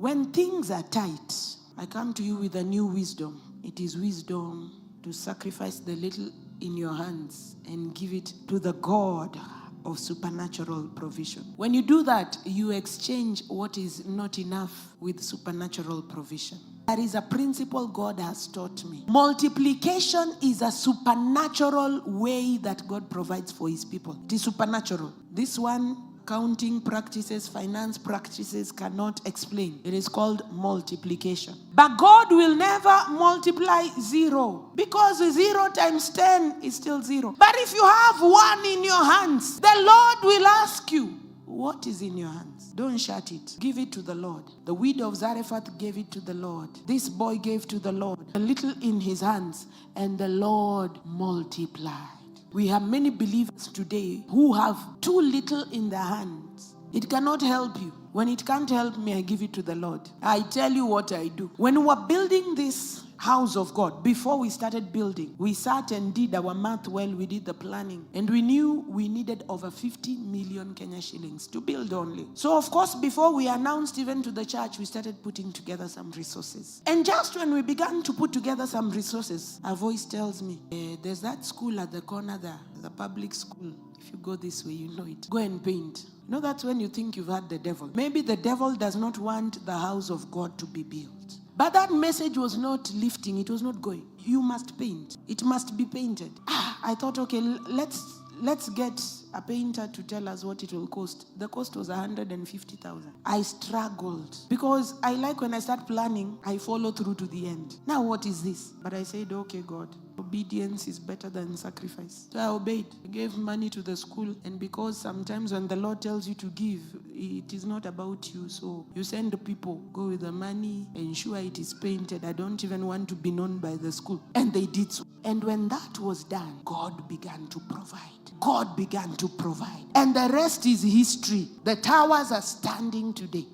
When things are tight, I come to you with a new wisdom. It is wisdom to sacrifice the little in your hands and give it to the God of supernatural provision. When you do that, you exchange what is not enough with supernatural provision. There is a principle God has taught me. Multiplication is a supernatural way that God provides for his people. It is supernatural. This one, counting practices, finance practices cannot explain. It is called multiplication. But God will never multiply 0, because 0 times 10 is still 0. But if you have 1 in your hands, the Lord will ask you, what is in your hands? Don't shut it. Give it to the Lord. The widow of Zarephath gave it to the Lord. This boy gave to the Lord a little in his hands, and the Lord multiplied. We have many believers today who have too little in their hands. It cannot help you. When it can't help me, I give it to the Lord. I tell you what I do. When we were building this house of God, before we started building, we sat and did our math while we did the planning. And we knew we needed over 50 million Kenya shillings to build only. So of course, before we announced even to the church, we started putting together some resources. And just when we began to put together some resources, a voice tells me, there's that school at the corner there, the public school. If you go this way, you know it. Go and paint. You know, that's when you think you've had the devil. Maybe the devil does not want the house of God to be built. But that message was not lifting. It was not going. You must paint. It must be painted. I thought, okay, let's get a painter to tell us what it will cost. The cost was 150,000. I struggled because I like when I start planning, I follow through to the end. Now what is this? But I said, okay, God, obedience is better than sacrifice. So I obeyed. I gave money to the school, and because sometimes when the Lord tells you to give, it is not about you. So you send the people, go with the money, ensure it is painted. I don't even want to be known by the school. And they did so. And when that was done, God began to provide. God began to provide. And the rest is history. The towers are standing today.